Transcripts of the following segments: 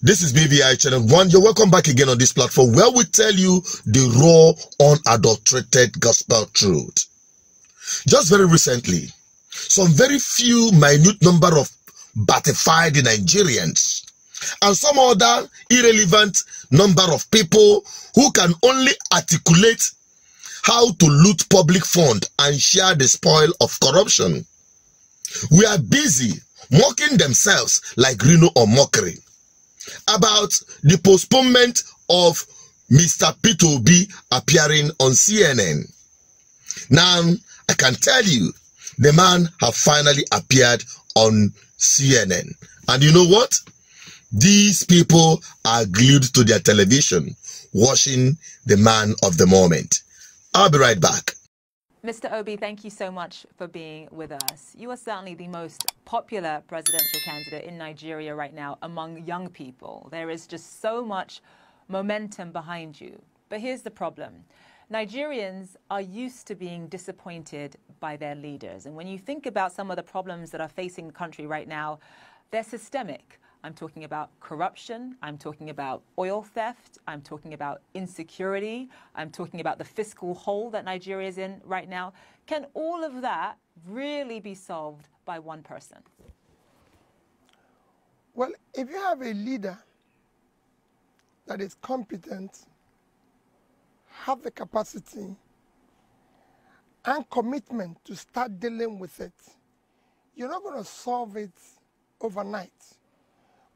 This is BBI Channel 1. You're welcome back again on this platform where we tell you the raw, unadulterated gospel truth. Just very recently, some very few minute number of batified Nigerians and some other irrelevant number of people who can only articulate how to loot public fund and share the spoil of corruption. We are busy mocking themselves like Reno or mockery about the postponement of Mr. Peter Obi appearing on CNN. Now, I can tell you, the man have finally appeared on CNN. And you know what? These people are glued to their television, watching the man of the moment. I'll be right back. Mr. Obi, thank you so much for being with us. You are certainly the most popular presidential candidate in Nigeria right now among young people. There is just so much momentum behind you. But here's the problem. Nigerians are used to being disappointed by their leaders. And when you think about some of the problems that are facing the country right now, they're systemic. I'm talking about corruption, I'm talking about oil theft, I'm talking about insecurity, I'm talking about the fiscal hole that Nigeria is in right now. Can all of that really be solved by one person? Well, if you have a leader that is competent, have the capacity and commitment to start dealing with it, you're not going to solve it overnight.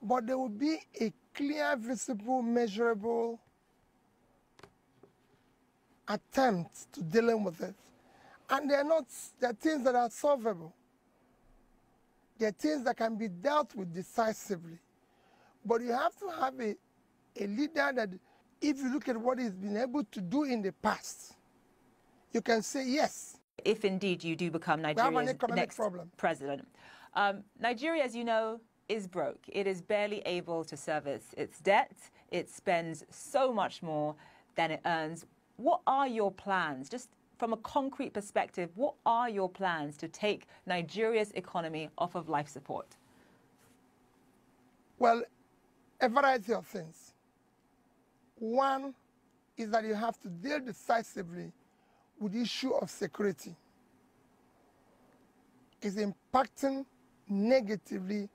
But there will be a clear, visible, measurable attempt to dealing with it. And they're things that are solvable. They're things that can be dealt with decisively. But you have to have a leader that, if you look at what he's been able to do in the past, you can say yes. If indeed you do become Nigeria's next president. Nigeria, as you know, is broke. It is barely able to service its debt. It spends so much more than it earns. What are your plans? Just from a concrete perspective, what are your plans to take Nigeria's economy off of life support? Well, a variety of things. One is that you have to deal decisively with the issue of security. It's impacting negatively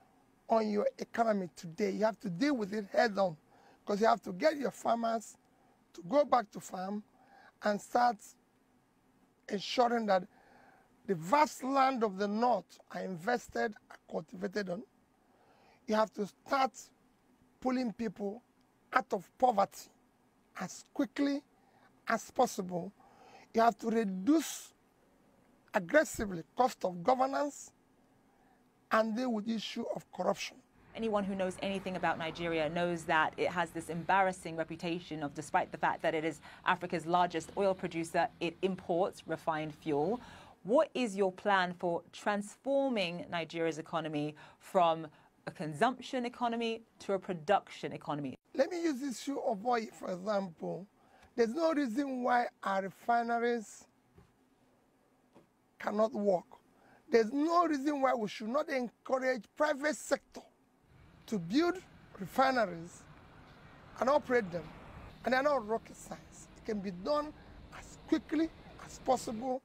on your economy today. You have to deal with it head on, because you have to get your farmers to go back to farm and start ensuring that the vast land of the north are invested, are cultivated on. You have to start pulling people out of poverty as quickly as possible. You have to reduce aggressively cost of governance and deal with the issue of corruption. Anyone who knows anything about Nigeria knows that it has this embarrassing reputation of, despite the fact that it is Africa's largest oil producer, it imports refined fuel. What is your plan for transforming Nigeria's economy from a consumption economy to a production economy? Let me use this issue of oil, for example. There's no reason why our refineries cannot work. There's no reason why we should not encourage private sector to build refineries and operate them. And they're not rocket science. It can be done as quickly as possible.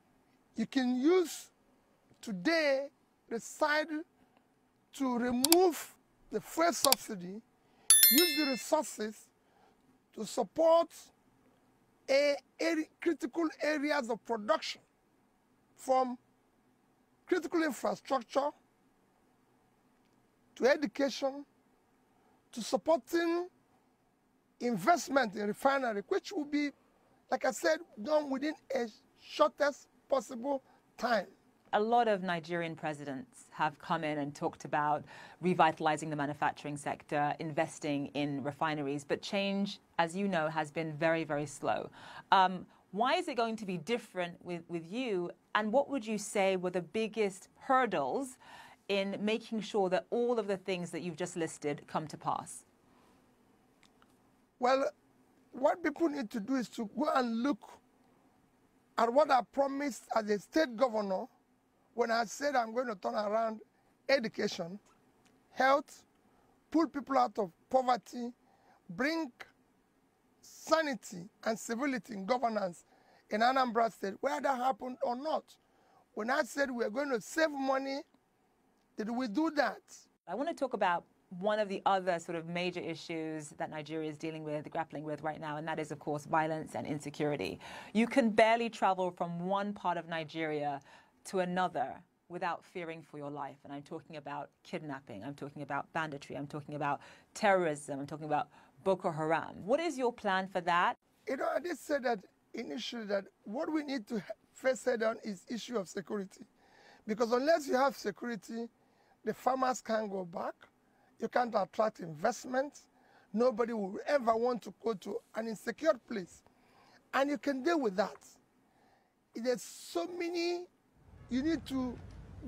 You can use today decide to remove the fuel subsidy, use the resources to support critical areas of production, from critical infrastructure to education to supporting investment in refinery, which will be, like I said, done within a shortest possible time. A lot of Nigerian presidents have come in and talked about revitalizing the manufacturing sector, investing in refineries, but change, as you know, has been very, very slow. Why is it going to be different with you? And what would you say were the biggest hurdles in making sure that all of the things that you've just listed come to pass? Well, what people need to do is to go and look at what I promised as a state governor when I said I'm going to turn around education, health, pull people out of poverty, bring sanity and civility in governance in Anambra State, whether that happened or not. When I said we're going to save money, did we do that? I want to talk about one of the other sort of major issues that Nigeria is dealing with, grappling with right now, and that is, of course, violence and insecurity. You can barely travel from one part of Nigeria to another without fearing for your life. And I'm talking about kidnapping, I'm talking about banditry, I'm talking about terrorism, I'm talking about Boko Haram. What is your plan for that? You know, I did say that initially that what we need to first head on is issue of security. Because unless you have security, the farmers can't go back. You can't attract investment. Nobody will ever want to go to an insecure place. And you can deal with that. There's so many, you need to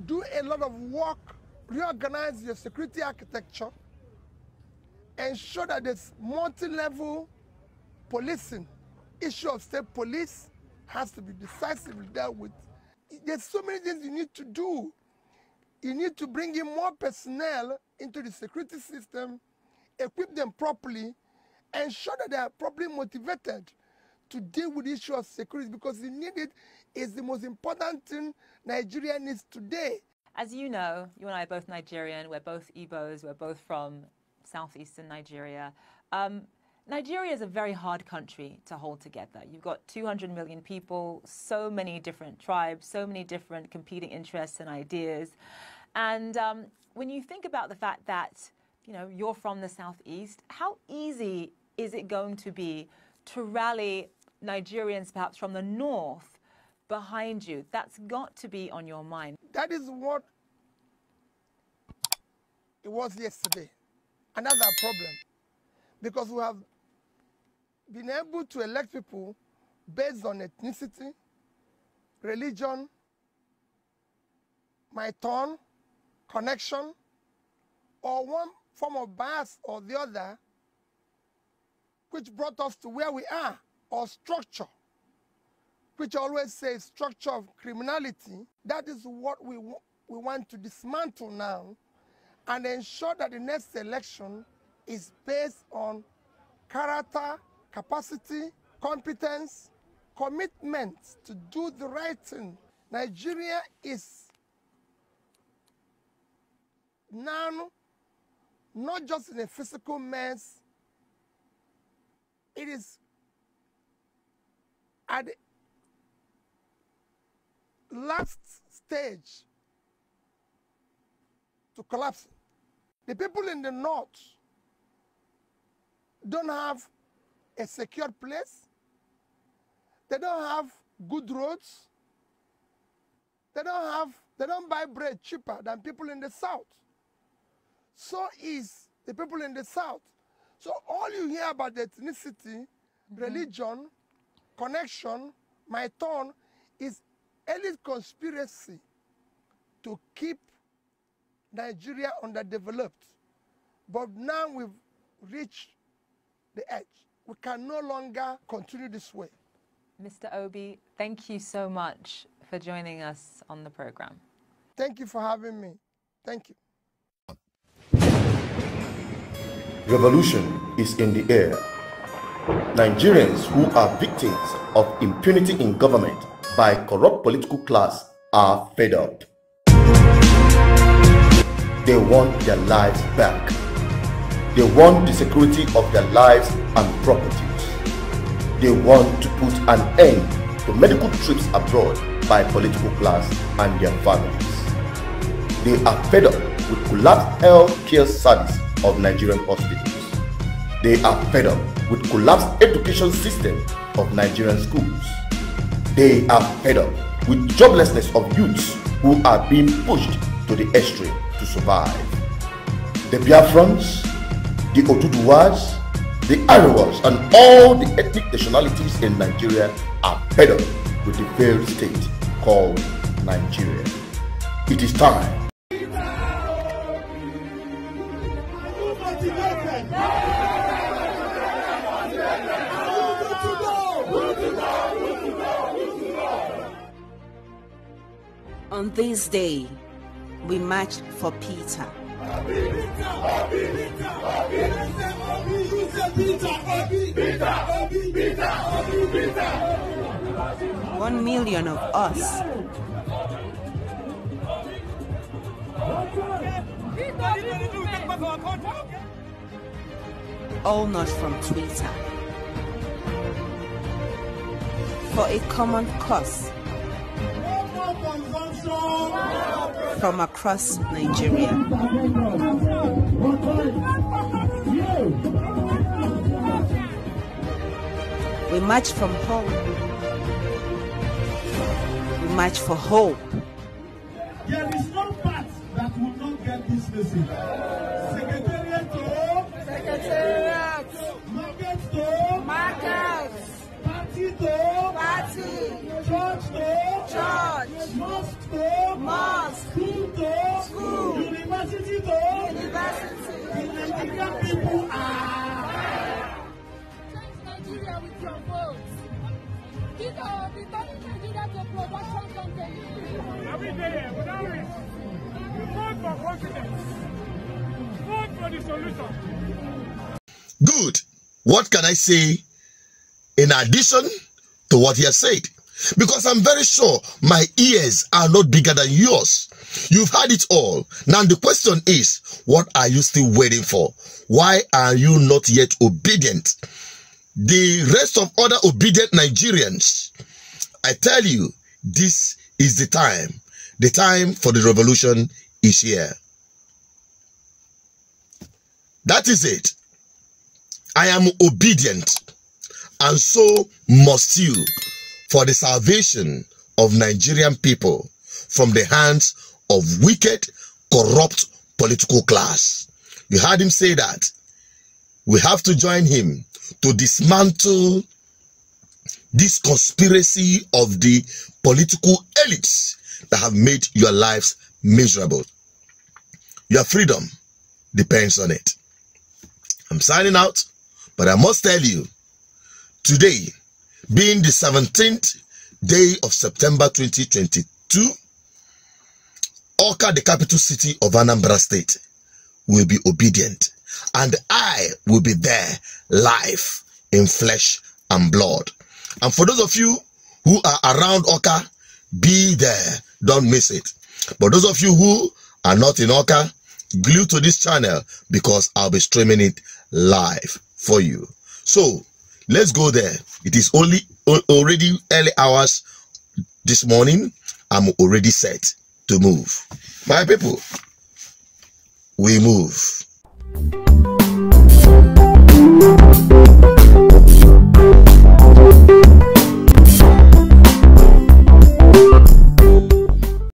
do a lot of work, reorganize your security architecture, ensure that there's multi-level policing. Issue of state police has to be decisively dealt with. There's so many things you need to do. You need to bring in more personnel into the security system, equip them properly, ensure that they are properly motivated to deal with the issue of security, because the need it is the most important thing Nigeria needs today. As you know, you and I are both Nigerian, we're both Igbos, we're both from southeastern Nigeria. Nigeria is a very hard country to hold together. You've got 200 million people, so many different tribes, so many different competing interests and ideas. And when you think about the fact that, you know, you're from the southeast, how easy is it going to be to rally Nigerians perhaps from the north behind you? That's got to be on your mind. That is what it was yesterday. And that's our problem. Because we have been able to elect people based on ethnicity, religion, my turn, connection, or one form of bias or the other, which brought us to where we are, or structure, which I always say structure of criminality. That is what we want to dismantle now and ensure that the next election is based on character, capacity, competence, commitment to do the right thing. Nigeria is now not just in a physical mess, it is at the last stage to collapse. The people in the north don't have a secure place. They don't have good roads. They don't buy bread cheaper than people in the south. So is the people in the south. So all you hear about ethnicity, religion, connection, my turn, is elite conspiracy to keep Nigeria underdeveloped. But now we've reached the edge. We can no longer continue this way. Mr. Obi, thank you so much for joining us on the program. Thank you for having me. Thank you. Revolution is in the air. Nigerians who are victims of impunity in government by corrupt political class are fed up. They want their lives back. They want the security of their lives and properties. They want to put an end to medical trips abroad by political class and their families. They are fed up with collapsed health care service of Nigerian hospitals. They are fed up with collapsed education system of Nigerian schools. They are fed up with joblessness of youths who are being pushed to the extreme to survive. The Biafrans, the Oduduwas, the Arawas, and all the ethnic nationalities in Nigeria are fed up with the failed state called Nigeria. It is time. On this day, we marched for Peter. One million of us. All not from Twitter. For a common cause. From across Nigeria. We march from home. We march for hope. There is no part that will not get this message. Secretariat to Secretariat. Market to Market. Party to Party. Church to Church. Mosque to Mosque. School to School. University to University. The Nigerian people are. Change Nigeria with your votes. Returning Nigeria to production content. Every day, without risk. Vote for confidence. Vote for the solution. Good. What can I say in addition to what he has said? Because I'm very sure my ears are not bigger than yours. You've had it all. Now the question is, what are you still waiting for? Why are you not yet obedient? The rest of other obedient Nigerians, I tell you, this is the time. The time for the revolution is here. That is it. I am obedient, and so must you, for the salvation of Nigerian people from the hands of wicked, corrupt political class. You heard him say that. We have to join him to dismantle this conspiracy of the political elites that have made your lives miserable. Your freedom depends on it. I'm signing out, but I must tell you, today, being the 17th day of September 2022, Awka, the capital city of Anambra State, will be obedient. And I will be there live in flesh and blood. And for those of you who are around Awka, be there. Don't miss it. But those of you who are not in Awka, glue to this channel because I'll be streaming it live for you. So let's go there. It is already early hours this morning. I'm already set to move. My people, we move.